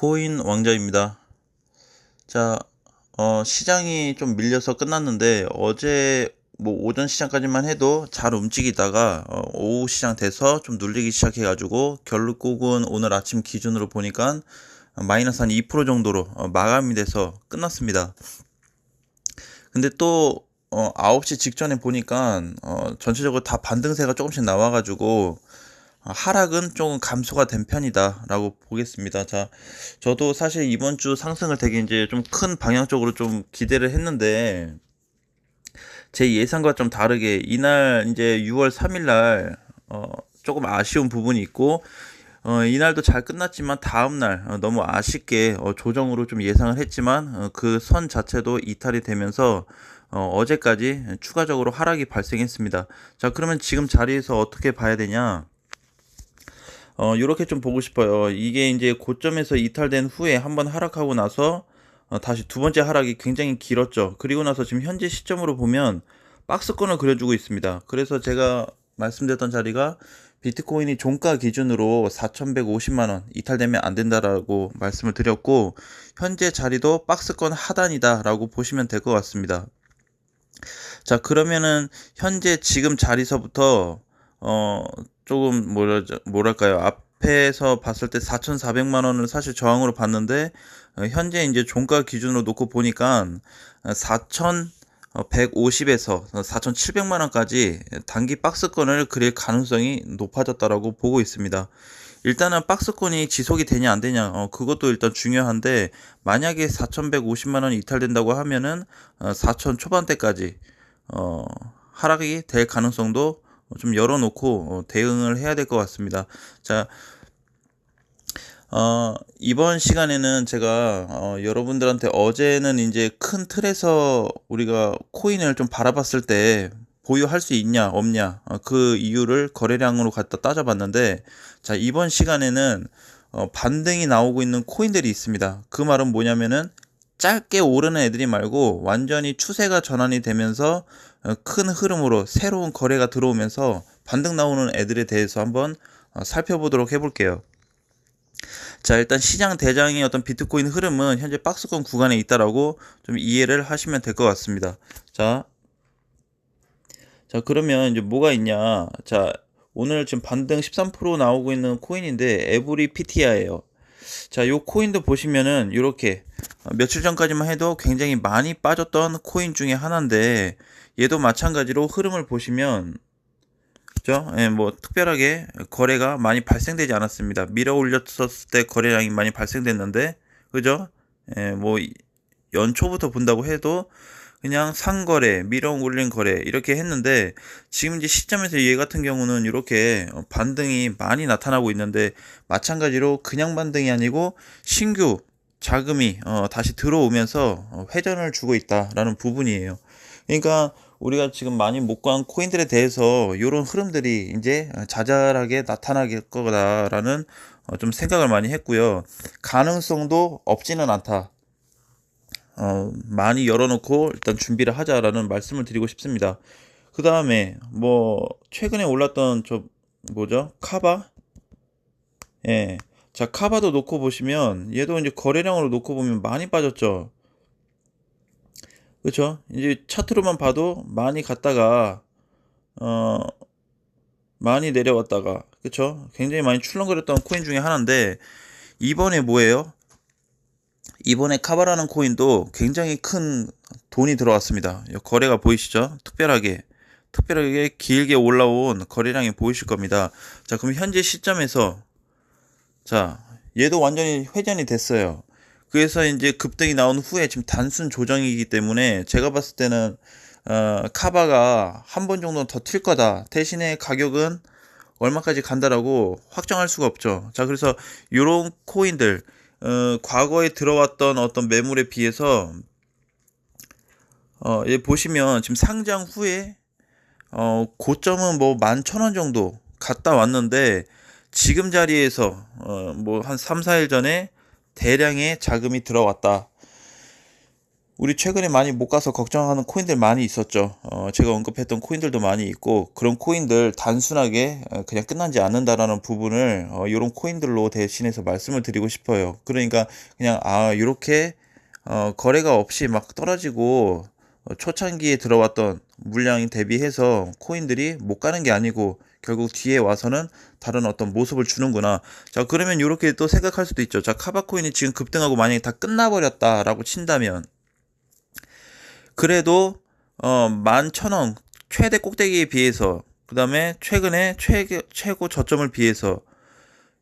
비트코인 왕자입니다. 자, 시장이 좀 밀려서 끝났는데 어제 뭐 오전 시장까지만 해도 잘 움직이다가 오후 시장 돼서 좀 눌리기 시작해가지고 결국은 오늘 아침 기준으로 보니까 마이너스 한 2% 정도로 마감이 돼서 끝났습니다. 근데 또 9시 직전에 보니까 전체적으로 다 반등세가 조금씩 나와가지고 하락은 조금 감소가 된 편이다 라고 보겠습니다. 자, 저도 사실 이번 주 상승을 되게 이제 좀 큰 방향적으로 좀 기대를 했는데 제 예상과 좀 다르게 이날 이제 6월 3일 날 조금 아쉬운 부분이 있고 이날도 잘 끝났지만 다음날 너무 아쉽게 조정으로 좀 예상을 했지만 그 선 자체도 이탈이 되면서 어제까지 추가적으로 하락이 발생했습니다. 자, 그러면 지금 자리에서 어떻게 봐야 되냐? 요렇게 좀 보고 싶어요. 이게 이제 고점에서 이탈된 후에 한번 하락하고 나서 다시 두 번째 하락이 굉장히 길었죠. 그리고 나서 지금 현재 시점으로 보면 박스권을 그려주고 있습니다. 그래서 제가 말씀드렸던 자리가 비트코인이 종가 기준으로 4,150만원 이탈되면 안 된다라고 말씀을 드렸고, 현재 자리도 박스권 하단이다라고 보시면 될 것 같습니다. 자, 그러면은 현재 지금 자리서부터 조금 뭐랄까요, 앞에서 봤을 때 4,400만 원을 사실 저항으로 봤는데 현재 이제 종가 기준으로 놓고 보니까 4,150에서 4,700만 원까지 단기 박스권을 그릴 가능성이 높아졌다라고 보고 있습니다. 일단은 박스권이 지속이 되냐 안 되냐 그것도 일단 중요한데, 만약에 4,150만 원이 이탈된다고 하면은 4,000 초반대까지 하락이 될 가능성도 좀 열어놓고 대응을 해야 될 것 같습니다. 자, 이번 시간에는 제가 여러분들한테 어제는 이제 큰 틀에서 우리가 코인을 좀 바라봤을 때 보유할 수 있냐 없냐 그 이유를 거래량으로 갖다 따져봤는데, 자, 이번 시간에는 반등이 나오고 있는 코인들이 있습니다. 그 말은 뭐냐면은 짧게 오르는 애들이 말고 완전히 추세가 전환이 되면서 큰 흐름으로 새로운 거래가 들어오면서 반등 나오는 애들에 대해서 한번 살펴보도록 해볼게요. 자, 일단 시장 대장의 어떤 비트코인 흐름은 현재 박스권 구간에 있다라고 좀 이해를 하시면 될 것 같습니다. 자, 그러면 이제 뭐가 있냐? 자, 오늘 지금 반등 13% 나오고 있는 코인인데 에브리 PTI예요. 자, 요 코인도 보시면은 이렇게 며칠 전까지만 해도 굉장히 많이 빠졌던 코인 중에 하나인데, 얘도 마찬가지로 흐름을 보시면 그죠? 예, 뭐 특별하게 거래가 많이 발생되지 않았습니다. 밀어 올렸었을 때 거래량이 많이 발생됐는데, 그죠? 예, 뭐 연초부터 본다고 해도 그냥 상거래, 밀어 올린 거래 이렇게 했는데, 지금 이제 시점에서 얘 같은 경우는 이렇게 반등이 많이 나타나고 있는데, 마찬가지로 그냥 반등이 아니고 신규 자금이 다시 들어오면서 회전을 주고 있다라는 부분이에요. 그러니까 우리가 지금 많이 못 구한 코인들에 대해서 이런 흐름들이 이제 자잘하게 나타나길 거다라는 좀 생각을 많이 했고요. 가능성도 없지는 않다. 많이 열어놓고 일단 준비를 하자라는 말씀을 드리고 싶습니다. 그 다음에 뭐 최근에 올랐던 저 뭐죠? 카바? 예. 자, 카바도 놓고 보시면 얘도 이제 거래량으로 놓고 보면 많이 빠졌죠. 그렇죠? 이제 차트로만 봐도 많이 갔다가 어 많이 내려왔다가, 그렇죠? 굉장히 많이 출렁거렸던 코인 중에 하나인데, 이번에 뭐예요? 이번에 카바라는 코인도 굉장히 큰 돈이 들어왔습니다. 거래가 보이시죠? 특별하게 길게 올라온 거래량이 보이실 겁니다. 자, 그럼 현재 시점에서 자, 얘도 완전히 회전이 됐어요. 그래서 이제 급등이 나온 후에 지금 단순 조정이기 때문에 제가 봤을 때는 카바가 한 번 정도는 더 튈 거다. 대신에 가격은 얼마까지 간다라고 확정할 수가 없죠. 자, 그래서 요런 코인들 과거에 들어왔던 어떤 매물에 비해서 얘 보시면 지금 상장 후에 고점은 뭐 11,000원 정도 갔다 왔는데, 지금 자리에서 뭐 한 3, 4일 전에 대량의 자금이 들어왔다. 우리 최근에 많이 못 가서 걱정하는 코인들 많이 있었죠. 제가 언급했던 코인들도 많이 있고, 그런 코인들 단순하게 그냥 끝나지 않는다라는 부분을 이런 코인들로 대신해서 말씀을 드리고 싶어요. 그러니까 그냥 이렇게 거래가 없이 막 떨어지고 초창기에 들어왔던 물량이 대비해서 코인들이 못 가는 게 아니고 결국 뒤에 와서는 다른 어떤 모습을 주는구나. 자, 그러면 이렇게 또 생각할 수도 있죠. 자, 카바코인이 지금 급등하고 만약에 다 끝나버렸다라고 친다면, 그래도 11,000원 최대 꼭대기에 비해서, 그 다음에 최근에 최고 저점을 비해서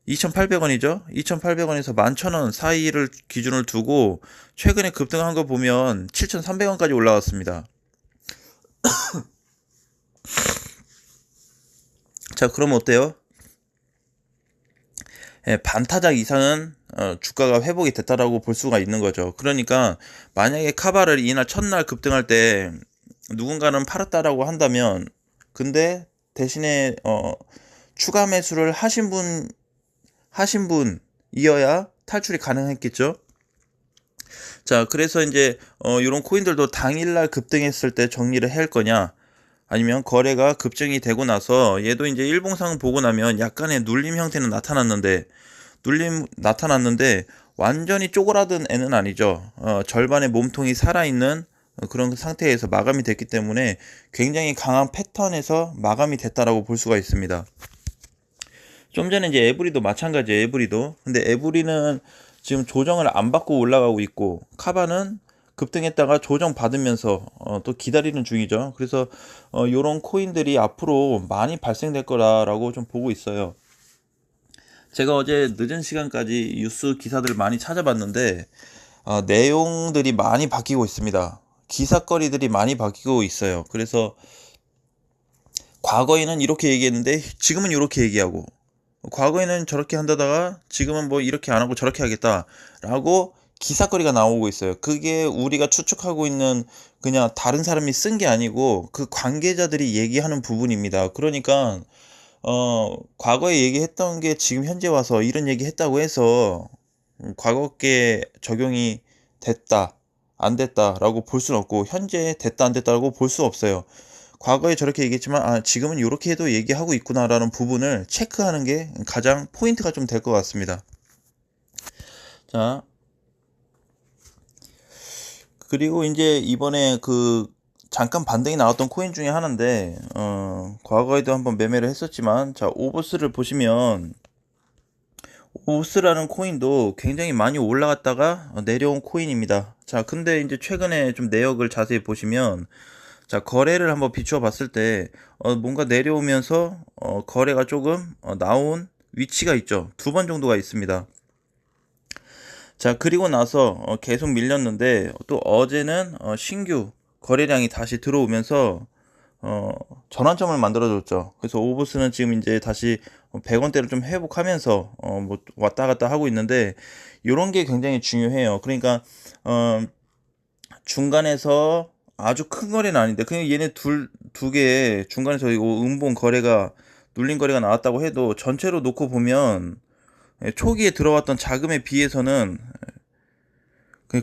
2,800원이죠. 2,800원에서 11,000원 사이를 기준을 두고 최근에 급등한 거 보면 7,300원까지 올라왔습니다. 자, 그럼 어때요? 반타작 이상은 주가가 회복이 됐다라고 볼 수가 있는 거죠. 그러니까 만약에 카바를 이날 첫날 급등할 때 누군가는 팔았다라고 한다면, 근데 대신에 추가 매수를 하신 분이어야 탈출이 가능했겠죠. 자, 그래서 이제 이런 코인들도 당일날 급등했을 때 정리를 할 거냐, 아니면 거래가 급증이 되고 나서 얘도 이제 일봉상 보고 나면 약간의 눌림 형태는 나타났는데 완전히 쪼그라든 애는 아니죠. 절반의 몸통이 살아있는 그런 상태에서 마감이 됐기 때문에 굉장히 강한 패턴에서 마감이 됐다라고 볼 수가 있습니다. 좀 전에 이제 에브리도 마찬가지예요. 에브리도. 근데 에브리는 지금 조정을 안 받고 올라가고 있고, 카바는 급등했다가 조정 받으면서 또 기다리는 중이죠. 그래서 요런 코인들이 앞으로 많이 발생될 거라고 좀 보고 있어요. 제가 어제 늦은 시간까지 뉴스 기사들 많이 찾아봤는데 내용들이 많이 바뀌고 있습니다. 기사거리들이 많이 바뀌고 있어요. 그래서 과거에는 이렇게 얘기했는데 지금은 이렇게 얘기하고, 과거에는 저렇게 한다다가 지금은 뭐 이렇게 안 하고 저렇게 하겠다라고 기사거리가 나오고 있어요. 그게 우리가 추측하고 있는 그냥 다른 사람이 쓴 게 아니고 그 관계자들이 얘기하는 부분입니다. 그러니까 과거에 얘기했던 게 지금 현재 와서 이런 얘기 했다고 해서 과거께 적용이 됐다 안 됐다라고 볼 수는 없고, 현재 됐다 안 됐다라고 볼 수 없어요. 과거에 저렇게 얘기했지만 지금은 이렇게 해도 얘기하고 있구나라는 부분을 체크하는 게 가장 포인트가 좀 될 것 같습니다. 자, 그리고 이제 이번에 잠깐 반등이 나왔던 코인 중에 하나인데, 과거에도 한번 매매를 했었지만, 자, 오보스를 보시면, 오보스라는 코인도 굉장히 많이 올라갔다가 내려온 코인입니다. 자, 근데 이제 최근에 좀 내역을 자세히 보시면, 자, 거래를 한번 비추어 봤을 때 뭔가 내려오면서 거래가 조금 나온 위치가 있죠. 2번 정도가 있습니다. 자, 그리고 나서 계속 밀렸는데 또 어제는 신규 거래량이 다시 들어오면서 전환점을 만들어줬죠. 그래서 오버스는 지금 이제 다시 100원대를 좀 회복하면서 뭐 왔다 갔다 하고 있는데, 이런 게 굉장히 중요해요. 그러니까 중간에서 아주 큰 거래는 아닌데 그냥 얘네 두 개 중간에서 이거 음봉 거래가 눌린 거래가 나왔다고 해도 전체로 놓고 보면 초기에 들어왔던 자금에 비해서는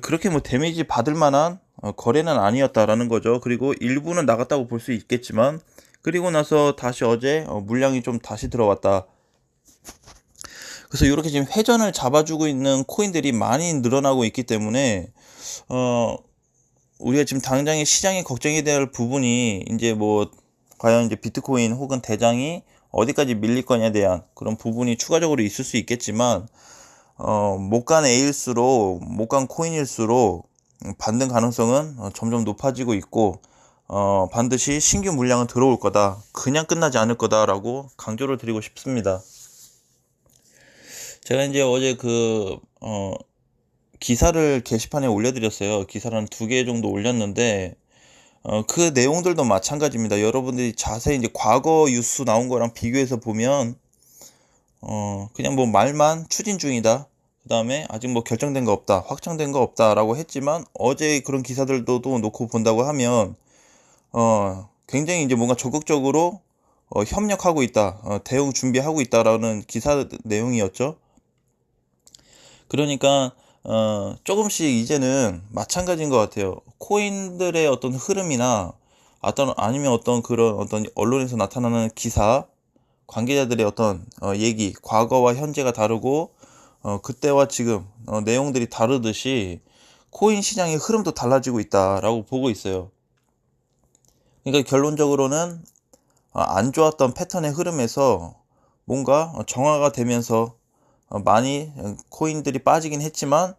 그렇게 뭐 데미지 받을 만한 거래는 아니었다라는 거죠. 그리고 일부는 나갔다고 볼 수 있겠지만, 그리고 나서 다시 어제 물량이 좀 다시 들어왔다. 그래서 이렇게 지금 회전을 잡아주고 있는 코인들이 많이 늘어나고 있기 때문에 우리가 지금 당장에 시장에 걱정이 될 부분이 이제 뭐 과연 이제 비트코인 혹은 대장이 어디까지 밀릴 거냐에 대한 그런 부분이 추가적으로 있을 수 있겠지만, 못 간 A일수록, 못 간 코인일수록 반등 가능성은 점점 높아지고 있고, 반드시 신규 물량은 들어올 거다, 그냥 끝나지 않을 거다라고 강조를 드리고 싶습니다. 제가 이제 어제 기사를 게시판에 올려드렸어요. 기사를 한 2개 정도 올렸는데, 그 내용들도 마찬가지입니다. 여러분들이 자세히 이제 과거 뉴스 나온 거랑 비교해서 보면, 그냥 뭐 말만 추진 중이다, 그 다음에 아직 뭐 결정된 거 없다, 확정된 거 없다 라고 했지만, 어제 그런 기사들도 또 놓고 본다고 하면, 굉장히 이제 뭔가 적극적으로 협력하고 있다, 대응 준비하고 있다라는 기사 내용이었죠. 그러니까 조금씩 이제는 마찬가지인 것 같아요. 코인들의 어떤 흐름이나 아니면 어떤 그런 어떤 언론에서 나타나는 기사, 관계자들의 어떤 얘기, 과거와 현재가 다르고 그때와 지금 내용들이 다르듯이 코인 시장의 흐름도 달라지고 있다라고 보고 있어요. 그러니까 결론적으로는 안 좋았던 패턴의 흐름에서 뭔가 정화가 되면서 많이 코인들이 빠지긴 했지만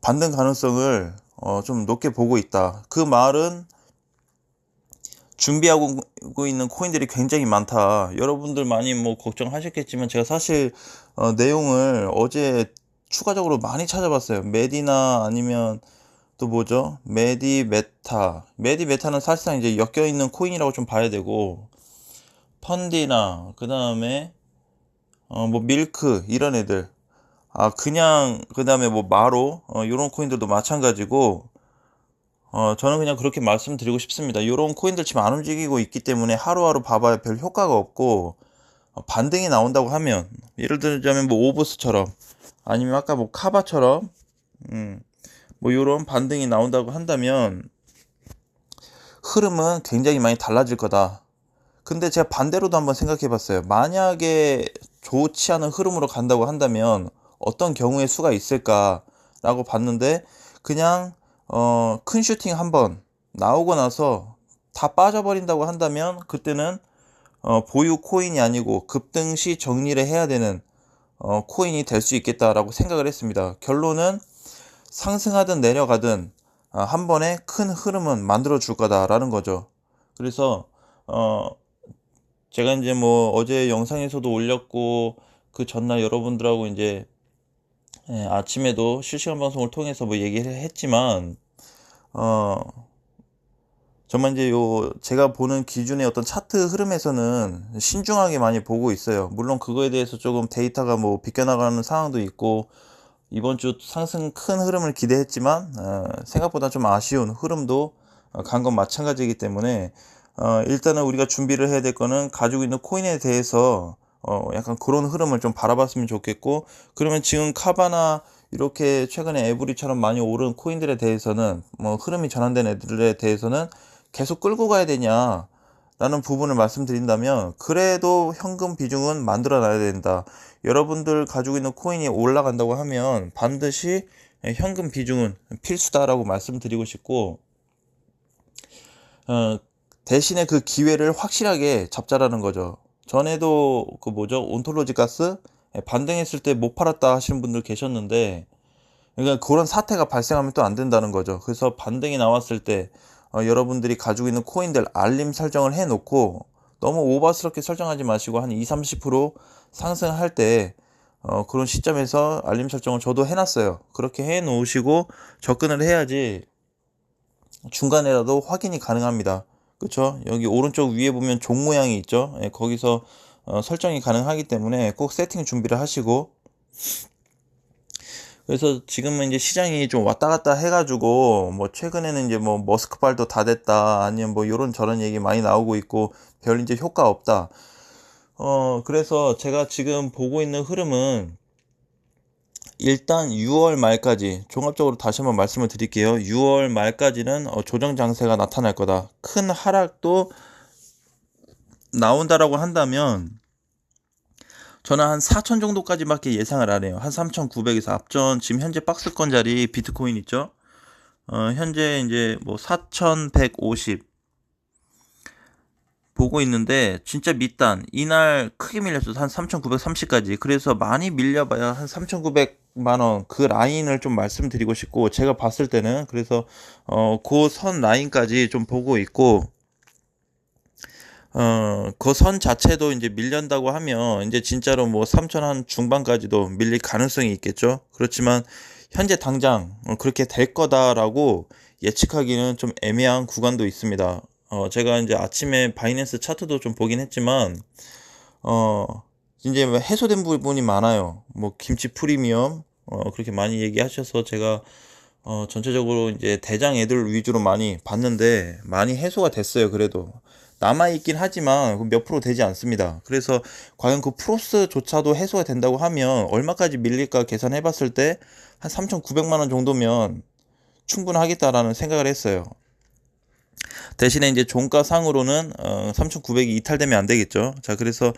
반등 가능성을 좀 높게 보고 있다. 그 말은 준비하고 있는 코인들이 굉장히 많다. 여러분들 많이 뭐 걱정하셨겠지만 제가 사실 내용을 어제 추가적으로 많이 찾아봤어요. 메디나 아니면 또 뭐죠? 메디메타는 사실상 이제 엮여 있는 코인이라고 좀 봐야 되고, 펀디나 그 다음에 뭐 밀크 이런 애들, 그냥 그 다음에 뭐 마로 이런 코인들도 마찬가지고, 저는 그냥 그렇게 말씀드리고 싶습니다. 이런 코인들 지금 안 움직이고 있기 때문에 하루하루 봐봐야 별 효과가 없고, 반등이 나온다고 하면 예를 들자면 뭐 오브스처럼 아니면 아까 뭐 카바처럼 뭐 이런 반등이 나온다고 한다면 흐름은 굉장히 많이 달라질 거다. 근데 제가 반대로도 한번 생각해 봤어요. 만약에 좋지 않은 흐름으로 간다고 한다면 어떤 경우의 수가 있을까라고 봤는데, 그냥 큰 슈팅 한번 나오고 나서 다 빠져버린다고 한다면 그때는 보유 코인이 아니고 급등 시 정리를 해야 되는 코인이 될 수 있겠다라고 생각을 했습니다. 결론은 상승하든 내려가든 한 번에 큰 흐름은 만들어 줄 거다라는 거죠. 그래서 제가 이제 뭐 어제 영상에서도 올렸고 그 전날 여러분들하고 이제 아침에도 실시간 방송을 통해서 뭐 얘기를 했지만 정말 이제 제가 보는 기준의 어떤 차트 흐름에서는 신중하게 많이 보고 있어요. 물론 그거에 대해서 조금 데이터가 뭐 비껴나가는 상황도 있고, 이번 주 상승 큰 흐름을 기대했지만 생각보다 좀 아쉬운 흐름도 간 건 마찬가지이기 때문에 일단은 우리가 준비를 해야 될 거는 가지고 있는 코인에 대해서 약간 그런 흐름을 좀 바라봤으면 좋겠고, 그러면 지금 카바나 이렇게 최근에 에브리처럼 많이 오른 코인들에 대해서는 뭐 흐름이 전환된 애들에 대해서는 계속 끌고 가야 되냐 라는 부분을 말씀드린다면, 그래도 현금 비중은 만들어 놔야 된다. 여러분들 가지고 있는 코인이 올라간다고 하면 반드시 현금 비중은 필수다라고 말씀드리고 싶고, 대신에 그 기회를 확실하게 잡자라는 거죠. 전에도 그 뭐죠? 온톨로지 가스 반등했을 때 못 팔았다 하시는 분들 계셨는데, 그러니까 그런 사태가 발생하면 또 안 된다는 거죠. 그래서 반등이 나왔을 때 여러분들이 가지고 있는 코인들 알림 설정을 해 놓고, 너무 오버스럽게 설정하지 마시고 한 2-30% 상승할 때 그런 시점에서 알림 설정을 저도 해놨어요. 그렇게 해 놓으시고 접근을 해야지 중간에라도 확인이 가능합니다. 그쵸? 여기 오른쪽 위에 보면 종 모양이 있죠? 거기서 설정이 가능하기 때문에 꼭 세팅 준비를 하시고, 그래서 지금은 이제 시장이 좀 왔다 갔다 해가지고 뭐 최근에는 이제 뭐 머스크발도 다 됐다 아니면 뭐 요런 저런 얘기 많이 나오고 있고 별 이제 효과 없다. 그래서 제가 지금 보고 있는 흐름은 일단 6월 말까지 종합적으로 다시 한번 말씀을 드릴게요. 6월 말까지는 조정 장세가 나타날 거다. 큰 하락도 나온다라고 한다면 저는 한 4천 정도까지밖에 예상을 안 해요. 한 3,900에서 앞전 지금 현재 박스권 자리 비트코인 있죠? 현재 이제 뭐 4,150 보고 있는데, 진짜 밑단 이날 크게 밀렸어. 한 3,930까지. 그래서 많이 밀려봐야 한 3,900만 원 그 라인을 좀 말씀드리고 싶고, 제가 봤을 때는 그래서 그 선 라인까지 좀 보고 있고, 그 선 자체도 이제 밀린다고 하면 이제 진짜로 뭐 3천 한 중반까지도 밀릴 가능성이 있겠죠. 그렇지만 현재 당장 그렇게 될 거다라고 예측하기는 좀 애매한 구간도 있습니다. 제가 이제 아침에 바이낸스 차트도 좀 보긴 했지만 이제 해소된 부분이 많아요. 뭐 김치 프리미엄 그렇게 많이 얘기하셔서 제가 전체적으로 이제 대장 애들 위주로 많이 봤는데 많이 해소가 됐어요. 그래도 남아있긴 하지만 몇 프로 되지 않습니다. 그래서 과연 그 프로스조차도 해소가 된다고 하면 얼마까지 밀릴까 계산해 봤을 때 한 3,900만 원 정도면 충분하겠다라는 생각을 했어요. 대신에 이제 종가상으로는 3,900이 이탈되면 안 되겠죠. 자, 그래서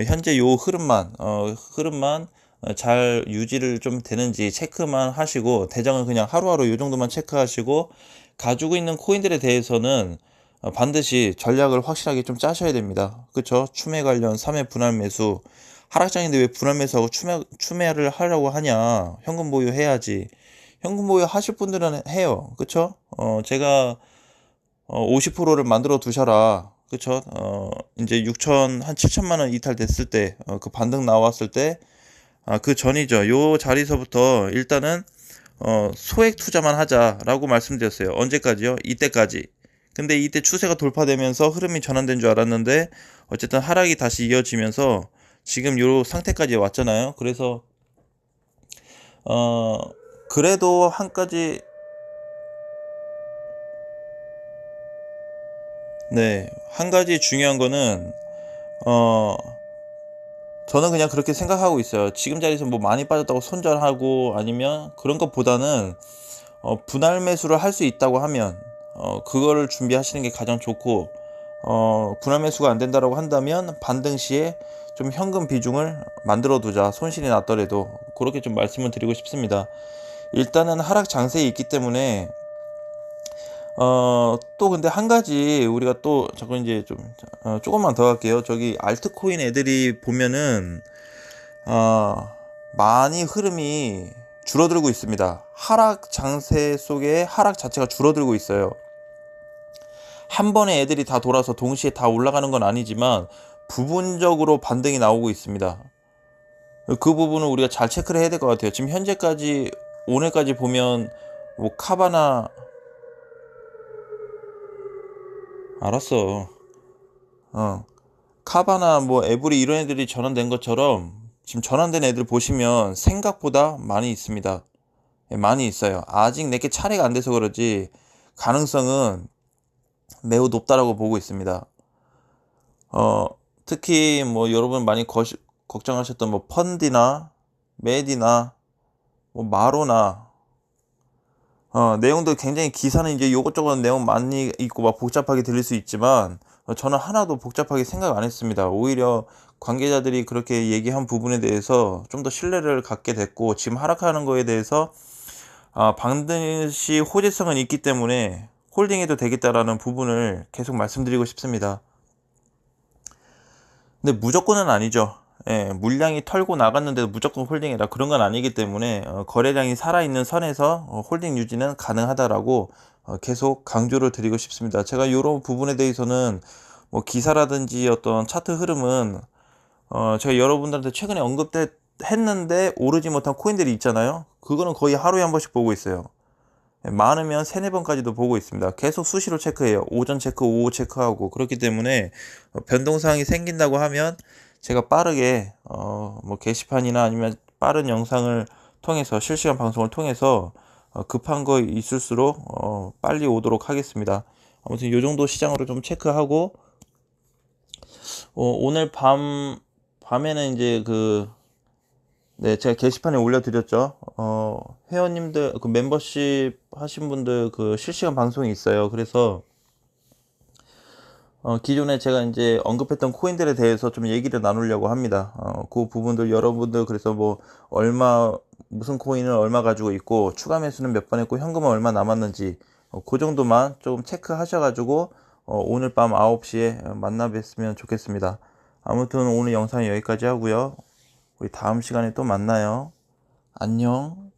현재 요 흐름만 잘 유지를 좀 되는지 체크만 하시고, 대장은 그냥 하루하루 요 정도만 체크하시고, 가지고 있는 코인들에 대해서는 반드시 전략을 확실하게 좀 짜셔야 됩니다. 그쵸? 추매 관련 3회 분할 매수. 하락장인데 왜 분할 매수하고 추매를 하려고 하냐? 현금 보유 해야지. 현금 보유 하실 분들은 해요. 그쵸? 제가 50%를 만들어 두셔라. 그쵸? 이제 6천, 한 7천만 원 이탈됐을 때, 그 반등 나왔을 때, 그 전이죠. 요 자리서부터 일단은, 소액 투자만 하자라고 말씀드렸어요. 언제까지요? 이때까지. 근데 이때 추세가 돌파되면서 흐름이 전환된 줄 알았는데, 어쨌든 하락이 다시 이어지면서 지금 요 상태까지 왔잖아요. 그래서, 어, 그래도 한 가지, 네, 한 가지 중요한 거는, 어, 저는 그냥 그렇게 생각하고 있어요. 지금 자리에서 뭐 많이 빠졌다고 손절하고 아니면 그런 것보다는 분할 매수를 할 수 있다고 하면 그거를 준비하시는 게 가장 좋고, 분할 매수가 안 된다라고 한다면 반등 시에 좀 현금 비중을 만들어 두자. 손실이 났더라도 그렇게 좀 말씀을 드리고 싶습니다. 일단은 하락 장세에 있기 때문에 또 근데 한 가지 우리가 또 자꾸 이제 좀 조금만 더 할게요. 저기 알트코인 애들이 보면은 어, 많이 흐름이 줄어들고 있습니다. 하락 장세 속에 하락 자체가 줄어들고 있어요. 한 번에 애들이 다 돌아서 동시에 다 올라가는 건 아니지만 부분적으로 반등이 나오고 있습니다. 그 부분은 우리가 잘 체크를 해야 될 것 같아요. 지금 현재까지 오늘까지 보면 뭐 카바나, 알았어. 어 카바나 뭐 에브리 이런 애들이 전환된 것처럼 지금 전환된 애들 보시면 생각보다 많이 있습니다. 예, 많이 있어요. 아직 내게 차례가 안 돼서 그러지 가능성은 매우 높다라고 보고 있습니다. 어, 특히 뭐 여러분 많이 걱정하셨던 뭐 펀디나 메디나 뭐 마로나 내용도 굉장히, 기사는 이제 요것저것 내용 많이 있고 막 복잡하게 들릴 수 있지만 저는 하나도 복잡하게 생각 안 했습니다. 오히려 관계자들이 그렇게 얘기한 부분에 대해서 좀 더 신뢰를 갖게 됐고, 지금 하락하는 거에 대해서 반드시 호재성은 있기 때문에 홀딩해도 되겠다라는 부분을 계속 말씀드리고 싶습니다. 근데 무조건은 아니죠. 예, 물량이 털고 나갔는데도 무조건 홀딩해라 그런 건 아니기 때문에 거래량이 살아있는 선에서 홀딩 유지는 가능하다라고 계속 강조를 드리고 싶습니다. 제가 이런 부분에 대해서는 뭐 기사라든지 어떤 차트 흐름은 제가 여러분들한테 최근에 언급했는데 오르지 못한 코인들이 있잖아요. 그거는 거의 하루에 한 번씩 보고 있어요. 많으면 세네 번까지도 보고 있습니다. 계속 수시로 체크해요. 오전 체크, 오후 체크하고. 그렇기 때문에 변동사항이 생긴다고 하면 제가 빠르게 뭐 게시판이나 아니면 빠른 영상을 통해서, 실시간 방송을 통해서 급한 거 있을수록 빨리 오도록 하겠습니다. 아무튼 이 정도 시장으로 좀 체크하고, 오늘 밤에는 이제 네, 제가 게시판에 올려드렸죠. 회원님들, 그 멤버십 하신 분들 그 실시간 방송이 있어요. 그래서, 기존에 제가 이제 언급했던 코인들에 대해서 좀 얘기를 나누려고 합니다. 그 부분들 여러분들, 그래서 뭐, 무슨 코인을 얼마 가지고 있고, 추가 매수는 몇 번 했고, 현금은 얼마 남았는지, 그 정도만 좀 체크하셔가지고, 오늘 밤 9시에 만나 뵀으면 좋겠습니다. 아무튼 오늘 영상 여기까지 하고요. 우리 다음 시간에 또 만나요. 안녕.